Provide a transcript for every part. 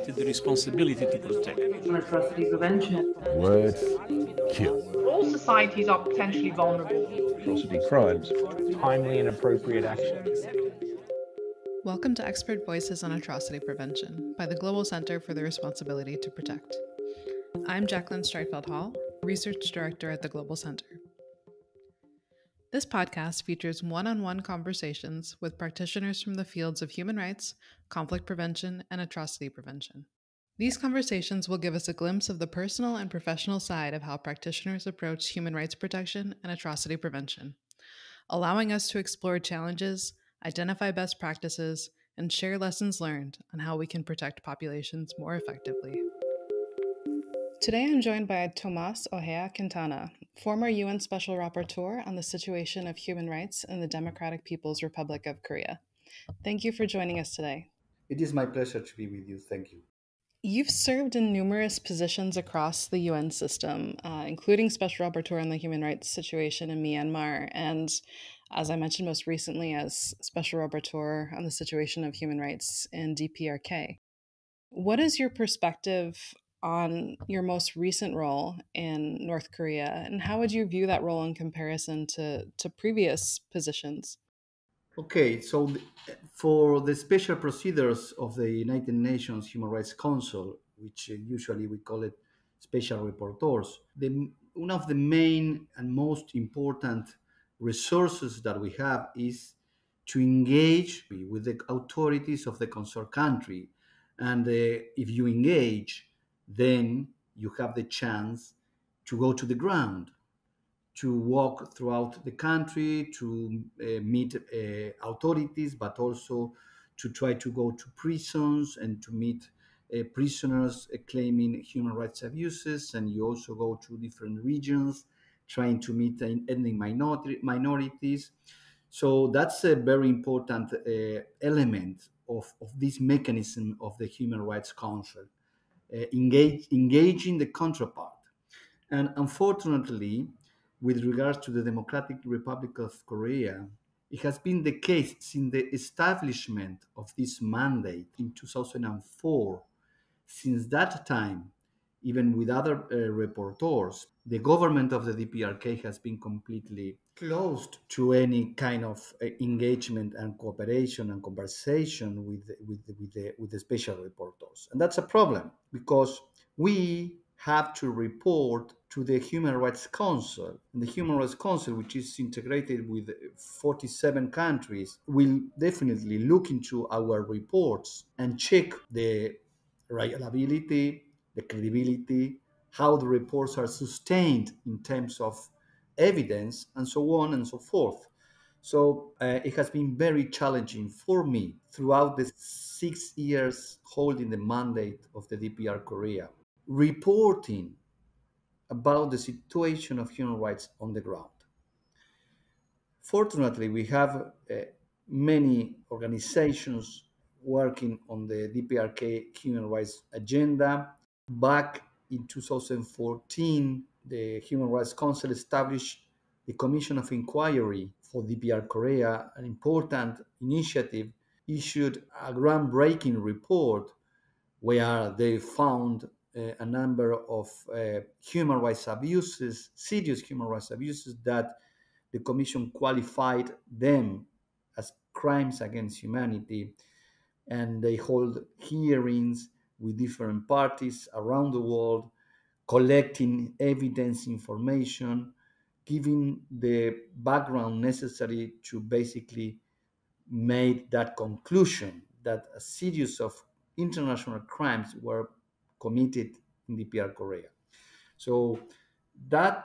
accepted the responsibility to protect. On atrocity prevention. Words kill. All societies are potentially vulnerable. Atrocity crimes. Timely and appropriate action. Welcome to Expert Voices on Atrocity Prevention by the Global Center for the Responsibility to Protect. I'm Jacqueline Streitfeld-Hall, Research Director at the Global Center. This podcast features one-on-one conversations with practitioners from the fields of human rights, conflict prevention, and atrocity prevention. These conversations will give us a glimpse of the personal and professional side of how practitioners approach human rights protection and atrocity prevention, allowing us to explore challenges, identify best practices, and share lessons learned on how we can protect populations more effectively. Today I'm joined by Tomás Ojea Quintana, former UN Special Rapporteur on the situation of human rights in the Democratic People's Republic of Korea. Thank you for joining us today. It is my pleasure to be with you. Thank you. You've served in numerous positions across the UN system, including Special Rapporteur on the human rights situation in Myanmar, and as I mentioned most recently, as Special Rapporteur on the situation of human rights in DPRK. What is your perspective on your most recent role in North Korea, and how would you view that role in comparison to previous positions? Okay, so for the special procedures of the United Nations Human Rights Council, which usually we call it special rapporteurs, one of the main and most important resources that we have is to engage with the authorities of the concerned country. And if you engage, then you have the chance to go to the ground, to walk throughout the country, to meet authorities, but also to try to go to prisons and to meet prisoners claiming human rights abuses. And you also go to different regions trying to meet ethnic minorities. So that's a very important element of this mechanism of the Human Rights Council, engaging the counterpart. And unfortunately, with regards to the Democratic Republic of Korea, it has been the case since the establishment of this mandate in 2004. Since that time, even with other rapporteurs, the government of the DPRK has been completely closed to any kind of engagement and cooperation and conversation with the special rapporteurs. And that's a problem because we have to report to the Human Rights Council. And the Human Rights Council, which is integrated with 47 countries, will definitely look into our reports and check the reliability, the credibility, how the reports are sustained in terms of evidence, and so on and so forth. So it has been very challenging for me throughout the 6 years holding the mandate of the DPR Korea, reporting about the situation of human rights on the ground. Fortunately, we have many organizations working on the DPRK human rights agenda. Back in 2014, the Human Rights Council established the Commission of Inquiry for DPR Korea, an important initiative, issued a groundbreaking report where they found a number of human rights abuses, serious human rights abuses, that the Commission qualified them as crimes against humanity. And they hold hearings with different parties around the world, collecting evidence, information, giving the background necessary to basically make that conclusion that a series of international crimes were committed in DPR Korea. So that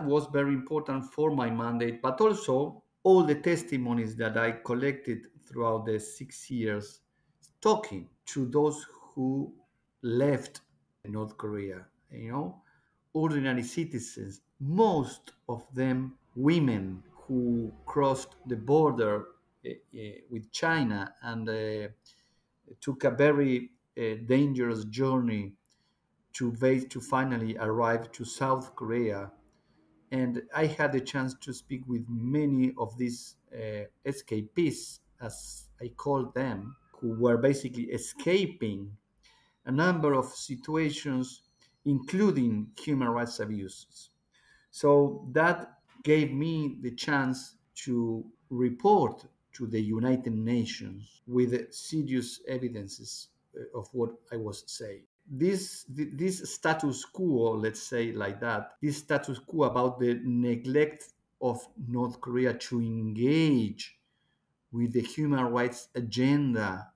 was very important for my mandate, but also all the testimonies that I collected throughout the 6 years, talking to those who left North Korea, ordinary citizens, most of them women who crossed the border with China and took a very dangerous journey to finally arrive to South Korea. And I had the chance to speak with many of these escapees, as I call them, who were basically escaping a number of situations, including human rights abuses. So that gave me the chance to report to the United Nations with serious evidences of what I was saying. This status quo, let's say like that, this status quo about the neglect of North Korea to engage with the human rights agenda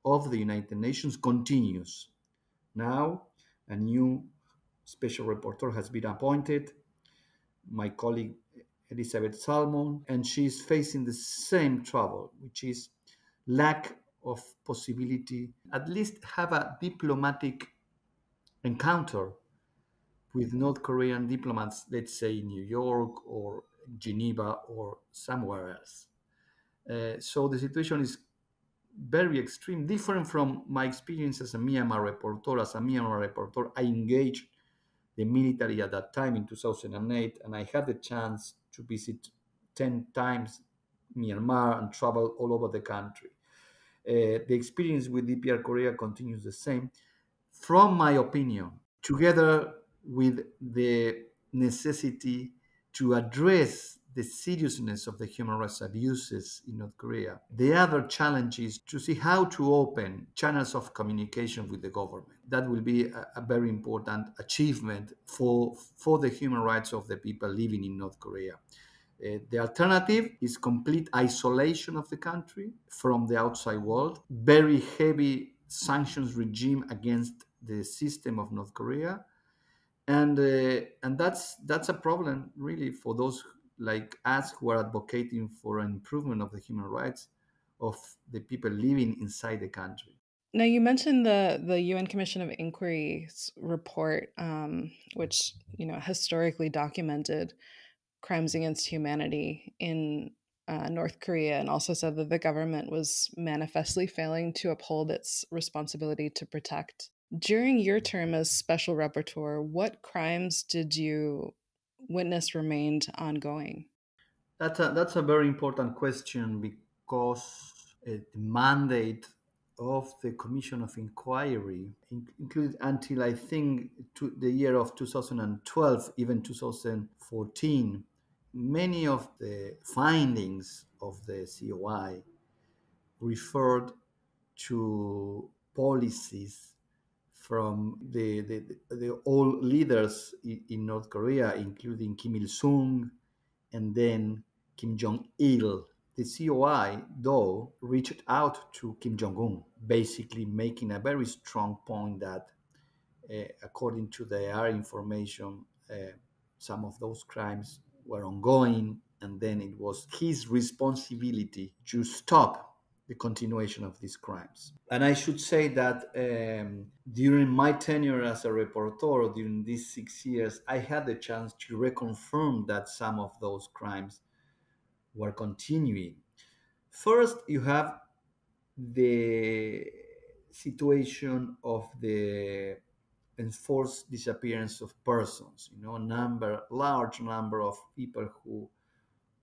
of the United Nations continues. Now, a new special rapporteur has been appointed, my colleague Elizabeth Salmon, and she's facing the same trouble, which is lack of possibility, at least have a diplomatic encounter with North Korean diplomats, let's say in New York or Geneva or somewhere else. So the situation is very extreme, different from my experience as a Myanmar reporter. As a Myanmar reporter, I engaged the military at that time in 2008, and I had the chance to visit 10 times Myanmar and travel all over the country. The experience with DPR Korea continues the same. From my opinion, together with the necessity to address the seriousness of the human rights abuses in North Korea, the other challenge is to see how to open channels of communication with the government. That will be a very important achievement for the human rights of the people living in North Korea. The alternative is complete isolation of the country from the outside world, very heavy sanctions regime against the system of North Korea, and that's a problem really for those like us who are advocating for an improvement of the human rights of the people living inside the country. Now, you mentioned the UN Commission of Inquiry's report, which historically documented crimes against humanity in North Korea, and also said that the government was manifestly failing to uphold its responsibility to protect. During your term as special rapporteur, what crimes did you witness remained ongoing? That's a very important question, because the mandate of the Commission of Inquiry included until I think the year of 2012, even 2014, many of the findings of the COI referred to policies from the old leaders in North Korea, including Kim Il-sung and then Kim Jong-il. The COI, though, reached out to Kim Jong-un, basically making a very strong point that, according to their information, some of those crimes were ongoing, and then it was his responsibility to stop the continuation of these crimes. And I should say that during my tenure as a reporter, during these 6 years, I had the chance to reconfirm that some of those crimes were continuing. First, you have the situation of the enforced disappearance of persons. A large number of people who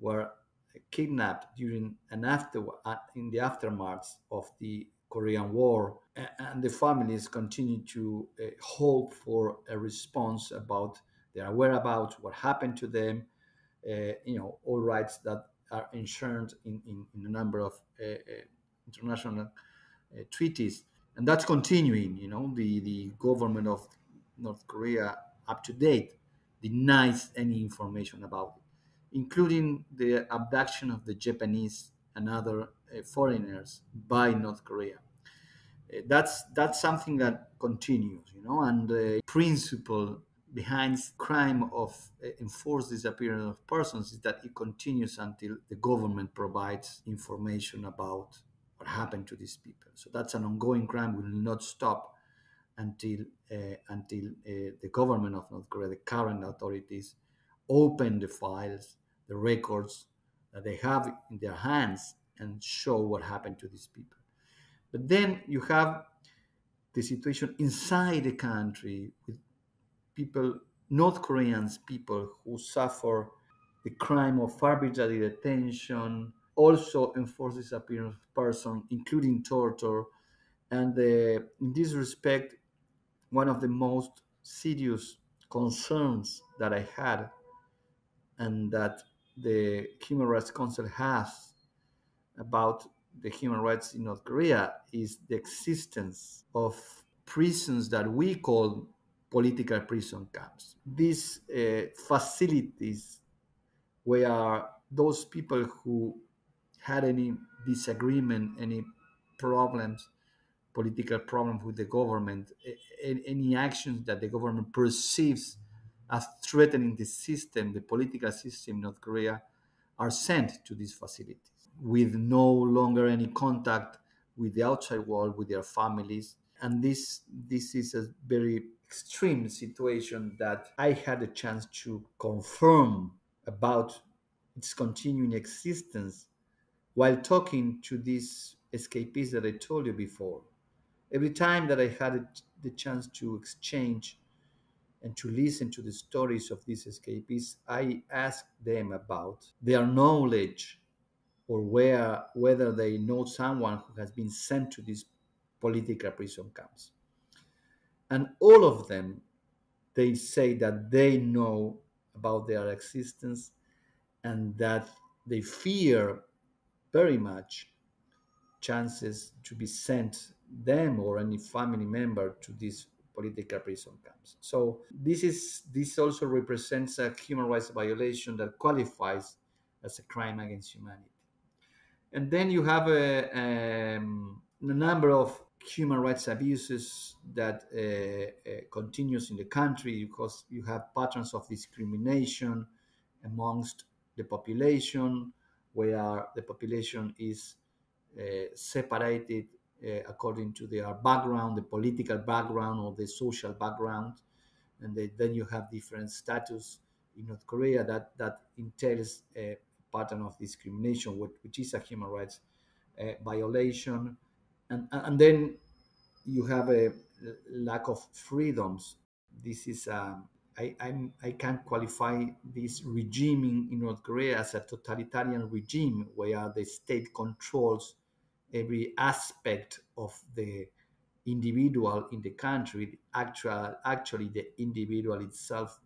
were kidnapped during and after in the aftermath of the Korean War, and the families continue to hope for a response about their whereabouts, what happened to them, all rights that are enshrined in a number of international treaties, and that's continuing. The government of North Korea, up to date, denies any information about it, including the abduction of the Japanese and other foreigners by North Korea. That's something that continues, and the principle behind crime of enforced disappearance of persons is that it continues until the government provides information about what happened to these people. So that's an ongoing crime, will not stop until the government of North Korea, the current authorities, open the files, the records that they have in their hands, and show what happened to these people. But then you have the situation inside the country with people, North Koreans people, who suffer the crime of arbitrary detention, also enforced disappearance of person, including torture. And in this respect, one of the most serious concerns that I had and that the Human Rights Council has about the human rights in North Korea is the existence of prisons that we call political prison camps. These facilities where those people who had any disagreement, any problems, political problems with the government, any actions that the government perceives as threatening the system, the political system in North Korea, are sent to these facilities with no longer any contact with the outside world, with their families. And this is a very extreme situation that I had a chance to confirm about its continuing existence while talking to these escapees that I told you before. Every time that I had the chance to exchange and to listen to the stories of these escapees, I asked them about their knowledge or whether they know someone who has been sent to these political prison camps. And all of them, they say that they know about their existence and that they fear very much chances to be sent them or any family member to these political prison camps. So this also represents a human rights violation that qualifies as a crime against humanity. And then you have a number of human rights abuses that continues in the country because you have patterns of discrimination amongst the population, where the population is separated according to their background, the political background or the social background, and then you have different status in North Korea that entails a pattern of discrimination, which is a human rights violation, and then you have a lack of freedoms. This is I can qualify this regime in North Korea as a totalitarian regime where the state controls every aspect of the individual in the country. Actually, the individual itself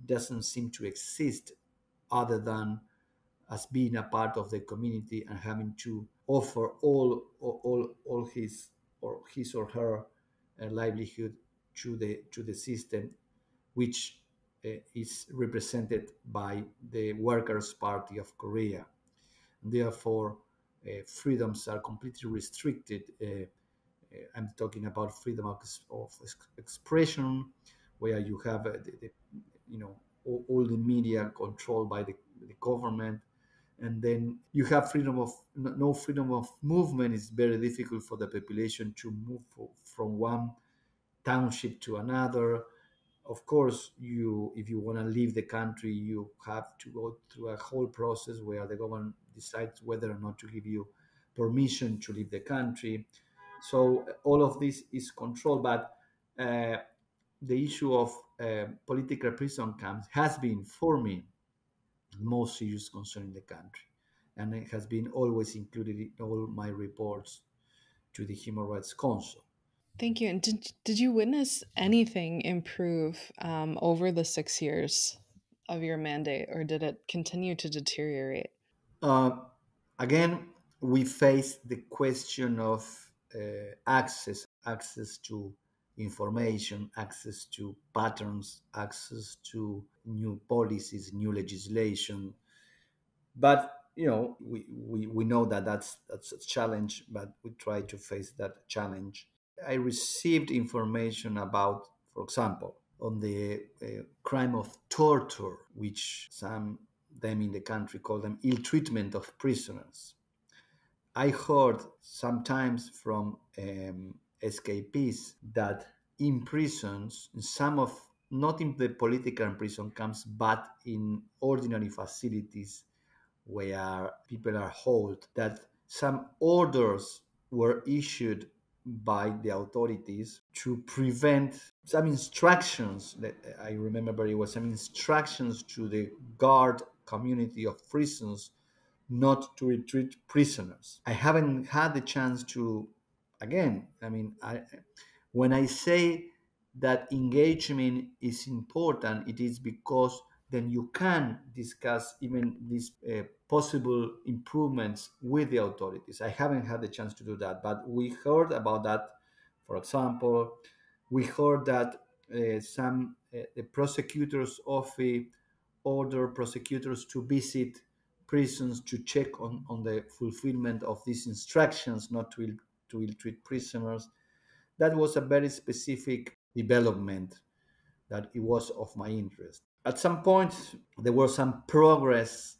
doesn't seem to exist other than as being a part of the community and having to offer all his or her livelihood to the system, which is represented by the Workers' Party of Korea. Therefore, freedoms are completely restricted. I'm talking about freedom of expression, where you have all the media controlled by the government, and then you have freedom of no freedom of movement. It's very difficult for the population to move from one township to another. Of course, if you want to leave the country, you have to go through a whole process where the government decides whether or not to give you permission to leave the country. So all of this is controlled, but the issue of political prison camps has been, for me, the most serious concern in the country, and it has been always included in all my reports to the Human Rights Council. Thank you. And did you witness anything improve over the 6 years of your mandate, or did it continue to deteriorate? Again, we face the question of access to information, access to patterns, access to new policies, new legislation. But we know that that's a challenge, but we try to face that challenge. I received information about, for example, on the crime of torture, which some them in the country call them ill treatment of prisoners. I heard sometimes from escapees that in prisons, not in the political prison camps, but in ordinary facilities where people are held, that some orders were issued by the authorities to prevent some instructions that I remember very well, some instructions to the guard community of prisons not to retreat prisoners. I haven't had the chance to, again, when I say that engagement is important, it is because then you can discuss even these possible improvements with the authorities. I haven't had the chance to do that, but we heard about that. For example, we heard that some the prosecutors office order prosecutors to visit prisons to check on the fulfillment of these instructions not to ill-treat prisoners. That was a very specific development that it was of my interest. At some point, there was some progress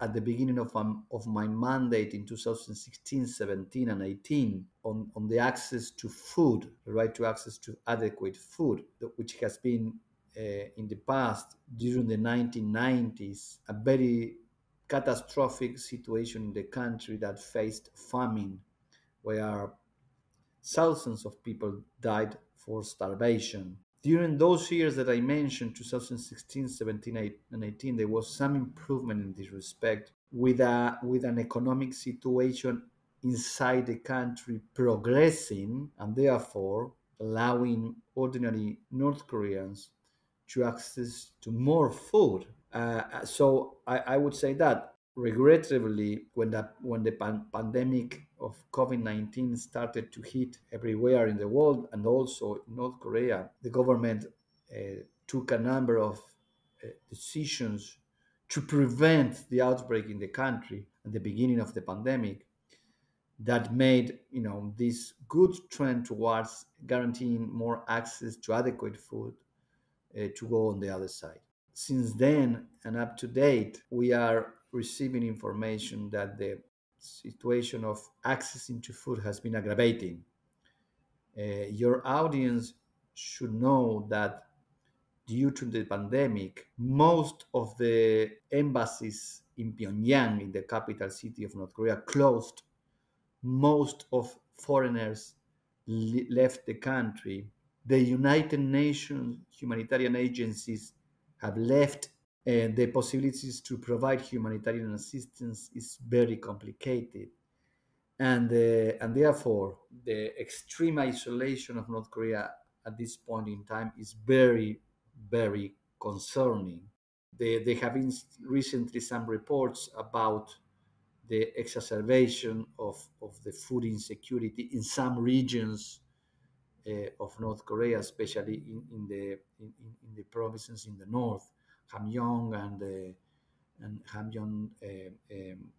at the beginning of my mandate in 2016, 17, and 18 on the access to food, the right to access to adequate food, which has been in the past, during the 1990s, a very catastrophic situation in the country that faced famine, where thousands of people died for starvation. During those years that I mentioned, 2016, 17, and 18, there was some improvement in this respect with an economic situation inside the country progressing and therefore allowing ordinary North Koreans to access to more food. So I would say that regrettably, when the pandemic of COVID-19 started to hit everywhere in the world and also in North Korea, the government took a number of decisions to prevent the outbreak in the country at the beginning of the pandemic that made this good trend towards guaranteeing more access to adequate food to go on the other side. Since then and up to date, we are receiving information that the situation of accessing to food has been aggravating. Your audience should know that due to the pandemic, most of the embassies in Pyongyang, in the capital city of North Korea, closed. Most of foreigners left the country. The United Nations humanitarian agencies have left. The possibilities to provide humanitarian assistance is very complicated. And therefore, the extreme isolation of North Korea at this point in time is very, very concerning. There have been recently some reports about the exacerbation of the food insecurity in some regions of North Korea, especially in the provinces in the north, Hamgyong and Hamgyong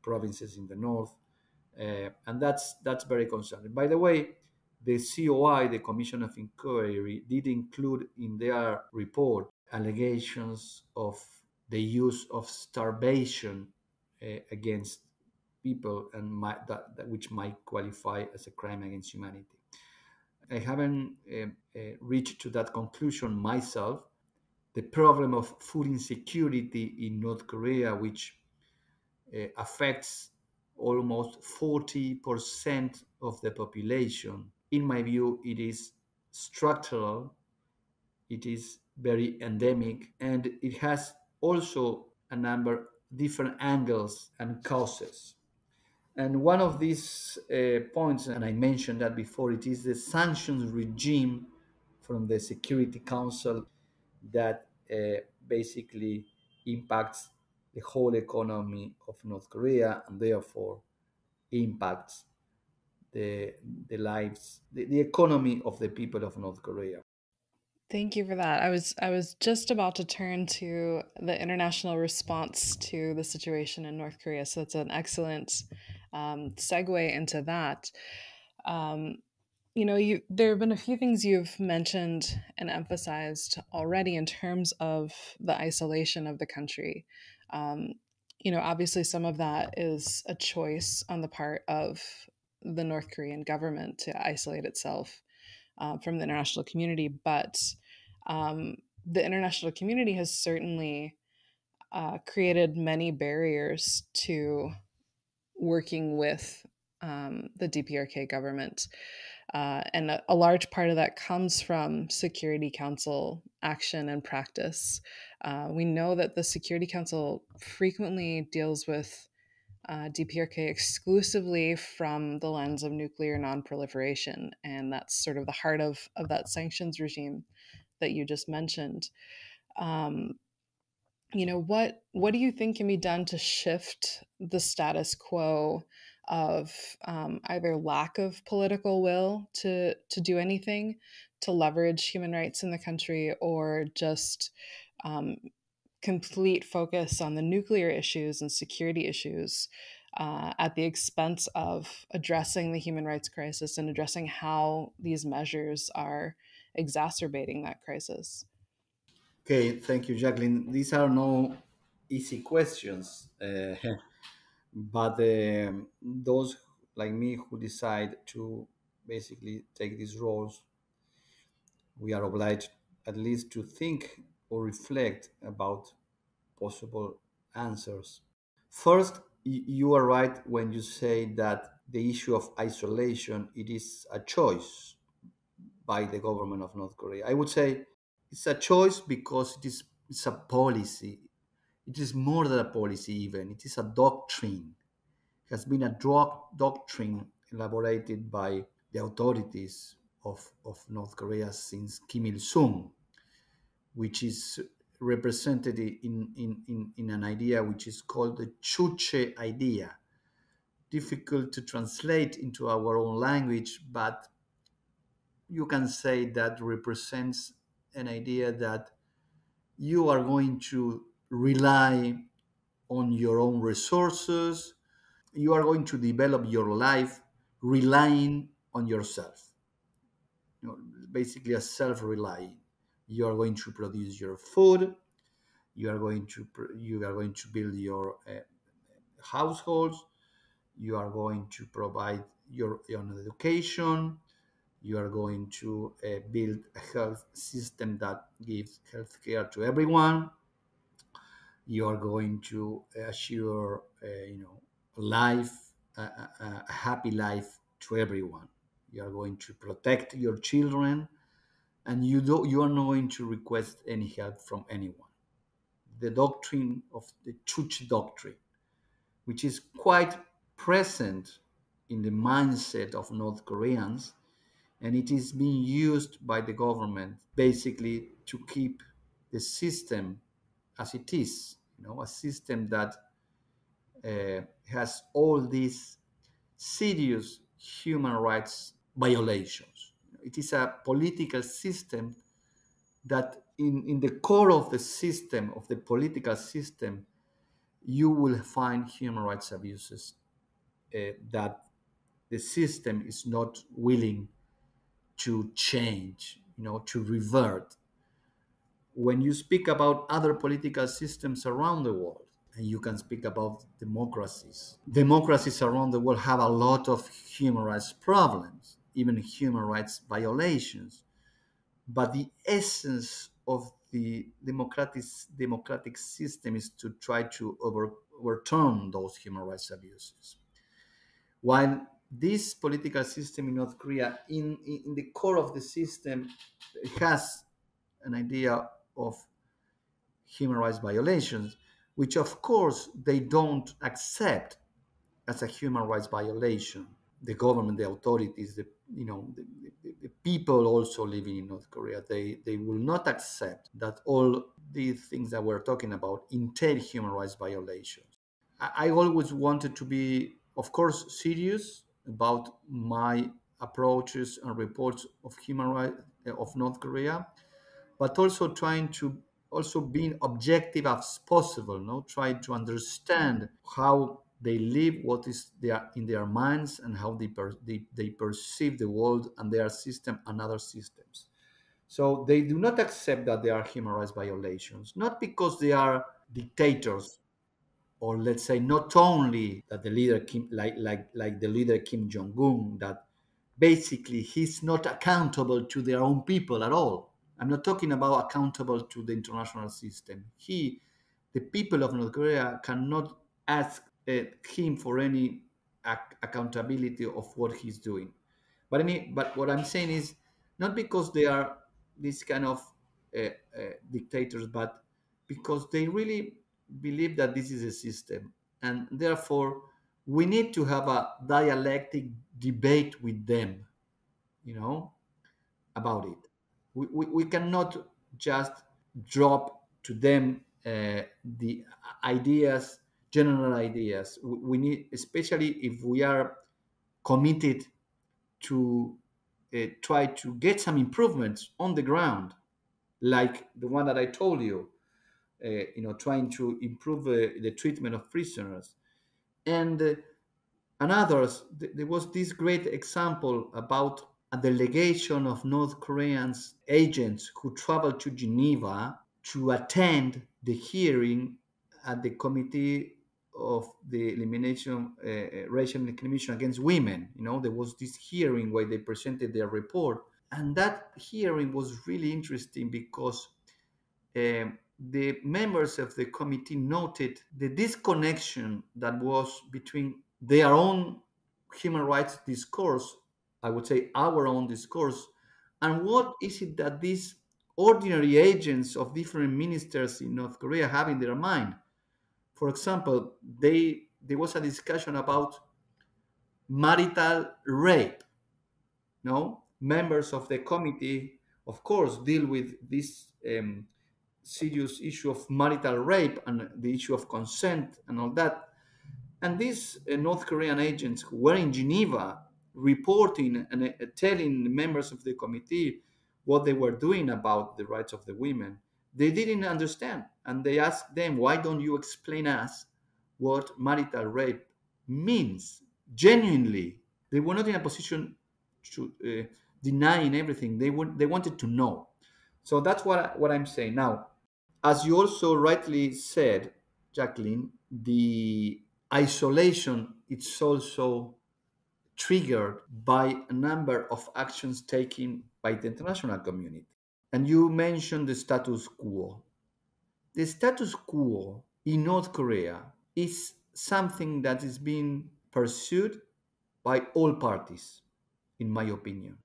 provinces in the north, and that's very concerning. By the way, the COI, the Commission of Inquiry, did include in their report allegations of the use of starvation against people, and which might qualify as a crime against humanity. I haven't reached to that conclusion myself. The problem of food insecurity in North Korea, which affects almost 40% of the population, in my view, it is structural, it is very endemic, and it has also a number of different angles and causes. And one of these points, and I mentioned that before, it is the sanctions regime from the Security Council that basically impacts the whole economy of North Korea and therefore impacts the lives, the economy of the people of North Korea. Thank you for that. I was just about to turn to the international response to the situation in North Korea, so it's an excellent segue into that. There have been a few things you've mentioned and emphasized already in terms of the isolation of the country. Obviously, some of that is a choice on the part of the North Korean government to isolate itself from the international community, but the international community has certainly created many barriers to working with the DPRK government. And a large part of that comes from Security Council action and practice. We know that the Security Council frequently deals with DPRK exclusively from the lens of nuclear nonproliferation, and that's sort of the heart of that sanctions regime that you just mentioned. What do you think can be done to shift the status quo of either lack of political will to do anything to leverage human rights in the country, or just complete focus on the nuclear issues and security issues at the expense of addressing the human rights crisis and addressing how these measures are exacerbating that crisis? Okay, thank you, Jacqueline. These are no easy questions, but those like me who decide to basically take these roles, we are obliged at least to think or reflect about possible answers. First, you are right when you say that the issue of isolation, it is a choice by the government of North Korea. I would say it's a choice because it's a policy. It is more than a policy even. It is a doctrine. It has been a doctrine elaborated by the authorities of North Korea since Kim Il-sung, which is represented in an idea which is called the Chuche idea. Difficult to translate into our own language, but you can say that represents an idea that you are going to rely on your own resources. You are going to develop your life relying on yourself. Basically, a self-relying. You are going to produce your food. You are going to build your households. You are going to provide your own education. You are going to build a health system that gives health care to everyone. You are going to assure, life, a happy life to everyone. You are going to protect your children, and you are not going to request any help from anyone. The doctrine of the Chuch doctrine, which is quite present in the mindset of North Koreans, and it is being used by the government basically to keep the system as it is, a system that has all these serious human rights violations. It is a political system that in the core of the system, of the political system, you will find human rights abuses that the system is not willing to change, to revert. When you speak about other political systems around the world, and you can speak about democracies around the world have a lot of human rights problems, even human rights violations. But the essence of the democratic system is to try to overturn those human rights abuses. While this political system in North Korea, in the core of the system, has an idea of human rights violations, which of course they don't accept as a human rights violation. The government, the authorities, the people also living in North Korea, they will not accept that all these things that we're talking about entail human rights violations. I always wanted to be, of course, serious about my approaches and reports of human rights of North Korea, but also trying to also being objective as possible, no, trying to understand how they live, what is there in their minds, and how they perceive the world and their system and other systems. So they do not accept that there are human rights violations, not because they are dictators, or let's say not only that the leader Kim, like the leader Kim Jong Un, that basically he's not accountable to their own people at all. I'm not talking about accountable to the international system. The people of North Korea cannot ask him for any accountability of what he's doing. But what I'm saying is not because they are these kind of dictators, but because they really believe that this is a system, and therefore we need to have a dialectic debate with them, about it. We cannot just drop to them the ideas, general ideas. We need, especially if we are committed to try to get some improvements on the ground, like the one that I told you, trying to improve the treatment of prisoners. And others, there was this great example about a delegation of North Korean agents who traveled to Geneva to attend the hearing at the Committee of the Elimination, Racial Discrimination Against Women. There was this hearing where they presented their report. And that hearing was really interesting because the members of the committee noted the disconnection that was between their own human rights discourse, I would say our own discourse, and what is it that these ordinary agents of different ministers in North Korea have in their mind. For example, there was a discussion about marital rape. No, members of the committee, of course, deal with this serious issue of marital rape and the issue of consent and all that. And these North Korean agents who were in Geneva reporting and telling members of the committee what they were doing about the rights of the women, they didn't understand. And they asked them, why don't you explain us what marital rape means? Genuinely, they were not in a position to denying everything. They wanted to know. So that's what I'm saying. Now, as you also rightly said, Jacqueline, the isolation is also triggered by a number of actions taken by the international community. And you mentioned the status quo. The status quo in North Korea is something that is being pursued by all parties, in my opinion.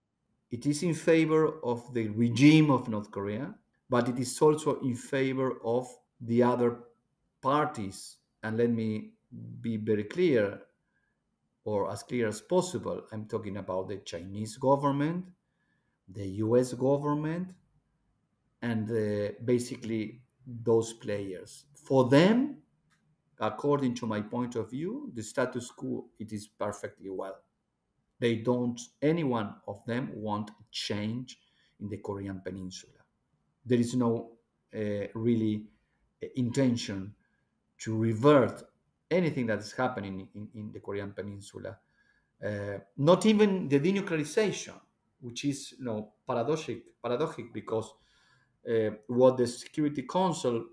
It is in favor of the regime of North Korea, but it is also in favor of the other parties. And let me be very clear, or as clear as possible. I'm talking about the Chinese government, the US government, and basically those players. For them, according to my point of view, the status quo, it is perfectly well. They don't, any one of them want change in the Korean Peninsula. There is no really intention to revert anything that is happening in the Korean Peninsula. Not even the denuclearization, which is paradoxic because what the Security Council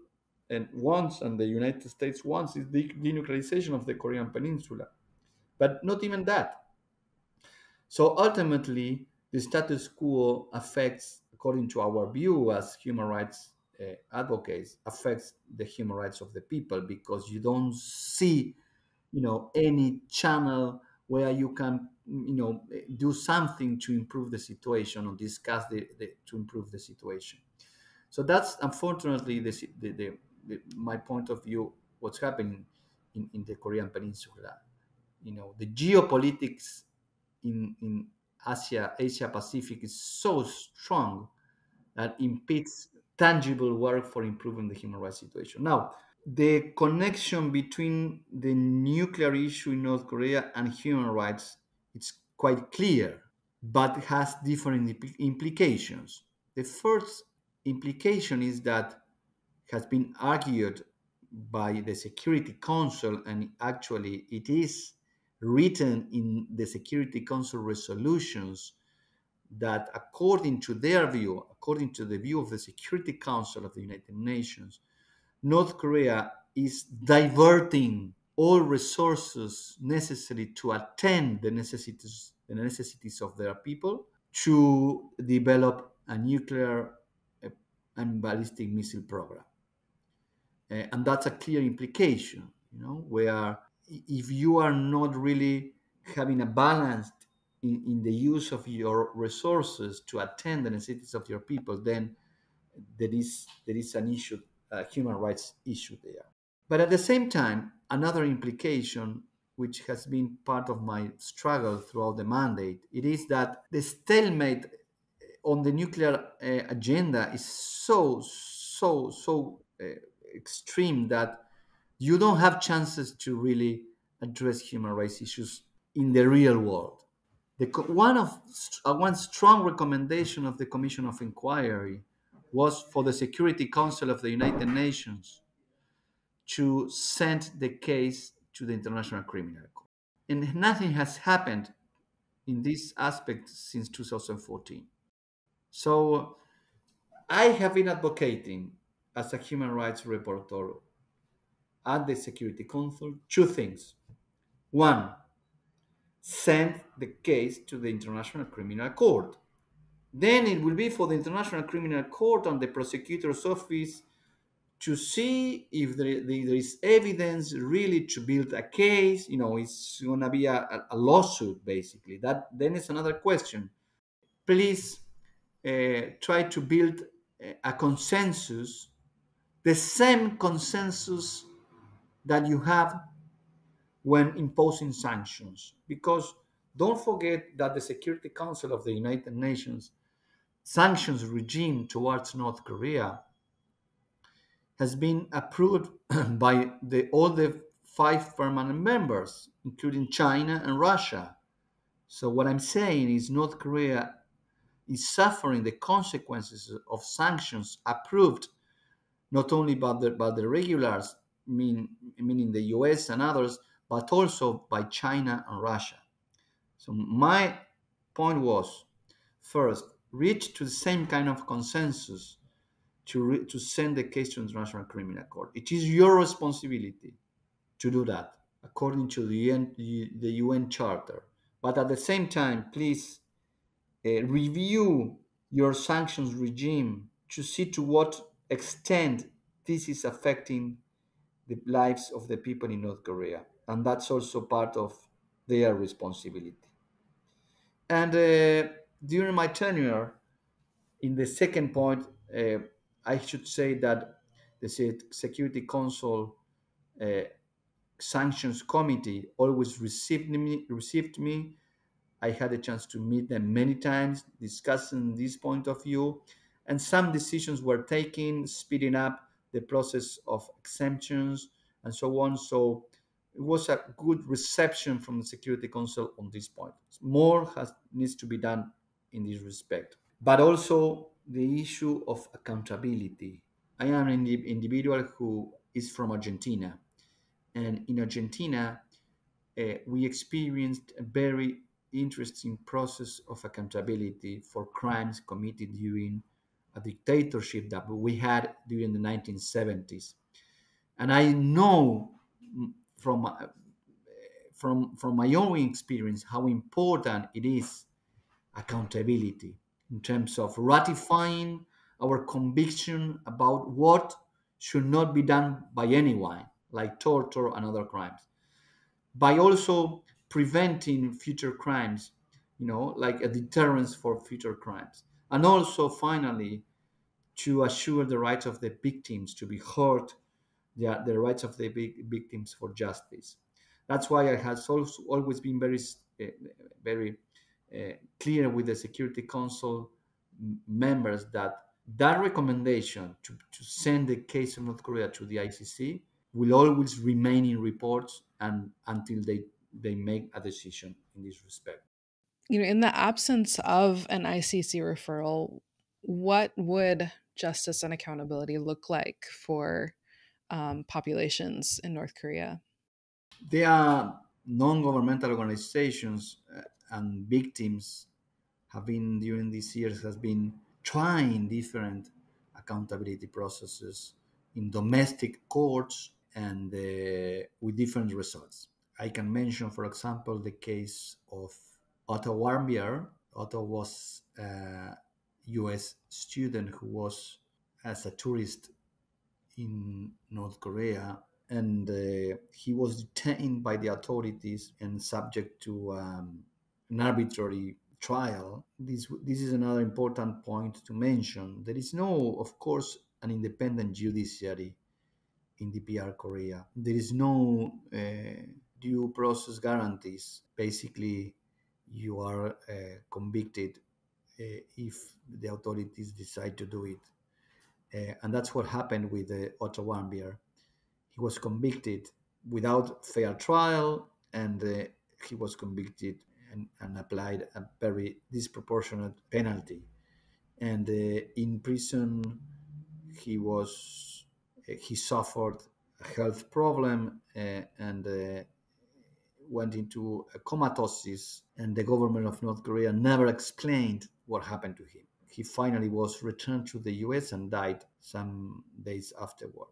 wants and the United States wants is the denuclearization of the Korean Peninsula. But not even that. So ultimately, the status quo affects, according to our view as human rights advocates, affects the human rights of the people, because you don't see, any channel where you can, do something to improve the situation or discuss to improve the situation. So that's unfortunately my point of view. What's happening in the Korean Peninsula? The geopolitics in Asia Pacific is so strong that impedes tangible work for improving the human rights situation. Now, the connection between the nuclear issue in North Korea and human rights, it's quite clear, but it has different implications. The first implication is that it has been argued by the Security Council, and actually it is written in the Security Council resolutions, that according to their view, according to the view of the Security Council of the United Nations, North Korea is diverting all resources necessary to attend the necessities of their people to develop a nuclear and ballistic missile program. And that's a clear implication, where if you are not really having a balance in the use of your resources to attend the necessities of your people, then there is an issue, a human rights issue there. But at the same time, another implication which has been part of my struggle throughout the mandate. It is that the stalemate on the nuclear agenda is so extreme that you don't have chances to really address human rights issues in the real world. One strong recommendation of the Commission of Inquiry was for the Security Council of the United Nations to send the case to the International Criminal Court. And nothing has happened in this aspect since 2014. So I have been advocating as a human rights rapporteur at the Security Council two things. One, send the case to the International Criminal Court. Then it will be for the International Criminal Court and the prosecutor's office to see if there is evidence really to build a case. It's going to be a lawsuit, basically. That then is another question. Please try to build a consensus, the same consensus that you have when imposing sanctions. Because don't forget that the Security Council of the United Nations sanctions regime towards North Korea has been approved by all the 5 permanent members, including China and Russia. So what I'm saying is North Korea is suffering the consequences of sanctions approved not only by the regulars, meaning the US and others, but also by China and Russia. So my point was, first, reach to the same kind of consensus to send the case to the International Criminal Court. It is your responsibility to do that, according to the UN Charter. But at the same time, please review your sanctions regime to see to what extent this is affecting the lives of the people in North Korea. And that's also part of their responsibility. And during my tenure, in the second point, I should say that the Security Council Sanctions Committee always received me. I had a chance to meet them many times, discussing this point of view, and some decisions were taken, speeding up the process of exemptions and so on. So it was a good reception from the Security Council on this point. More needs to be done in this respect. But also the issue of accountability. I am an individual who is from Argentina. And in Argentina, we experienced a very interesting process of accountability for crimes committed during a dictatorship that we had during the 1970s. And I know from my own experience how important it is accountability in terms of ratifying our conviction about what should not be done by anyone, like torture and other crimes, by also preventing future crimes, like a deterrence for future crimes. And also, finally, to assure the rights of the victims to be heard, the rights of the victims for justice. That's why I have always been very clear with the Security Council members that recommendation to send the case of North Korea to the ICC will always remain in reports and until they make a decision in this respect. In the absence of an ICC referral, what would justice and accountability look like for populations in North Korea? There are non-governmental organizations and victims have been during these years has been trying different accountability processes in domestic courts and with different results. I can mention, for example, the case of Otto Warmbier. Otto was a US student who was as a tourist in North Korea, and he was detained by the authorities and subject to an arbitrary trial. This is another important point to mention. There is no, of course, an independent judiciary in DPR Korea. There is no due process guarantees. Basically, you are convicted if the authorities decide to do it. And that's what happened with Otto Warmbier. He was convicted without fair trial, and he was convicted and applied a very disproportionate penalty. And in prison, he suffered a health problem and went into a comatosis, and the government of North Korea never explained what happened to him. He finally was returned to the US and died some days afterward.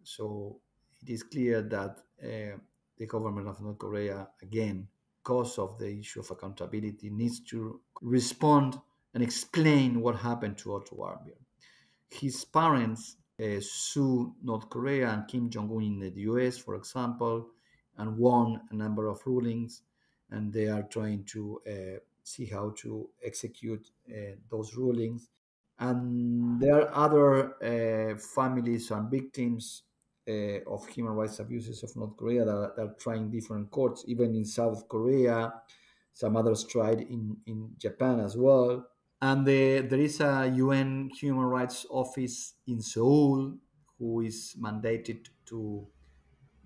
So it is clear that the government of North Korea, again, because of the issue of accountability, needs to respond and explain what happened to Otto Warmbier. His parents sued North Korea and Kim Jong-un in the US, for example, and won a number of rulings, and they are trying to see how to execute those rulings. And there are other families and victims of human rights abuses of North Korea that are trying different courts, even in South Korea. Some others tried in Japan as well. And there is a UN Human Rights Office in Seoul who is mandated to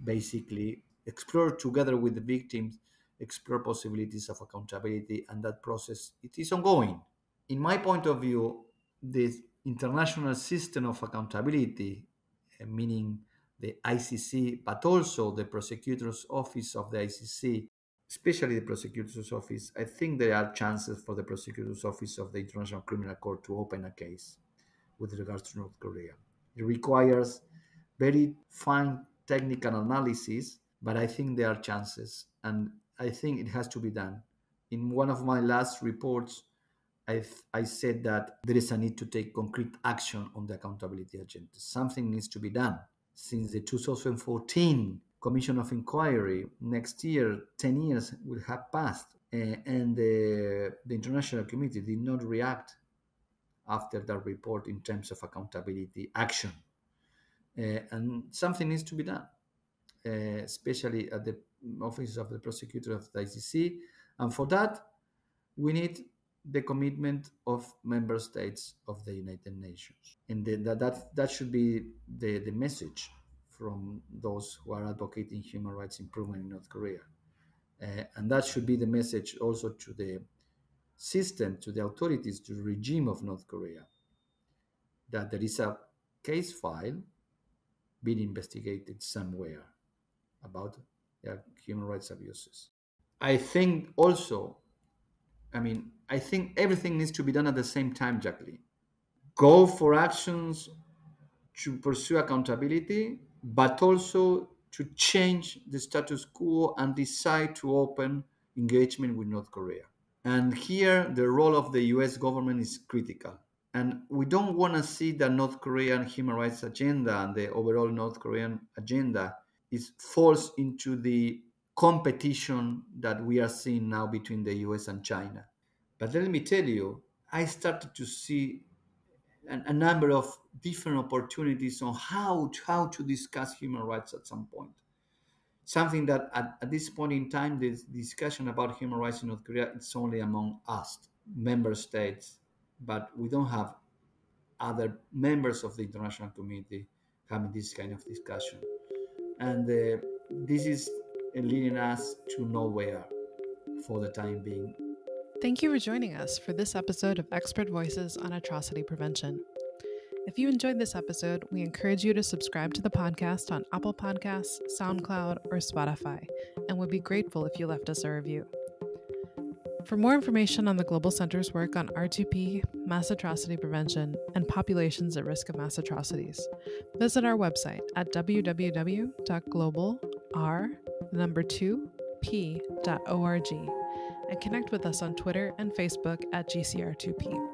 basically explore, together with the victims, explore possibilities of accountability, and that process, it is ongoing. In my point of view, the international system of accountability, meaning the ICC, but also the prosecutor's office of the ICC, especially the prosecutor's office, I think there are chances for the prosecutor's office of the International Criminal Court to open a case with regards to North Korea. It requires very fine technical analysis, but I think there are chances, and I think it has to be done. In one of my last reports, I said that there is a need to take concrete action on the accountability agenda. Something needs to be done. Since the 2014 Commission of Inquiry, next year, 10 years will have passed, and the international community did not react after that report in terms of accountability action. And something needs to be done, especially at the office of the prosecutor of the ICC. And for that, we need the commitment of member states of the United Nations. And that should be the message from those who are advocating human rights improvement in North Korea. And that should be the message also to the system, to the authorities, to the regime of North Korea, that there is a case file being investigated somewhere about human rights abuses. I think also, I think everything needs to be done at the same time, Jacqueline. Go for actions to pursue accountability, but also to change the status quo and decide to open engagement with North Korea. And here, the role of the US government is critical. And we don't want to see the North Korean human rights agenda and the overall North Korean agenda falls into the competition that we are seeing now between the US and China. But let me tell you, I started to see a number of different opportunities on how to discuss human rights at some point. Something that at this point in time, the discussion about human rights in North Korea, it's only among us, member states, but we don't have other members of the international community having this kind of discussion. And this is leading us to nowhere for the time being. Thank you for joining us for this episode of Expert Voices on Atrocity Prevention. If you enjoyed this episode, we encourage you to subscribe to the podcast on Apple Podcasts, SoundCloud, or Spotify, and would be grateful if you left us a review. For more information on the Global Center's work on R2P, mass atrocity prevention, and populations at risk of mass atrocities, visit our website at www.globalr2p.org and connect with us on Twitter and Facebook at GCR2P.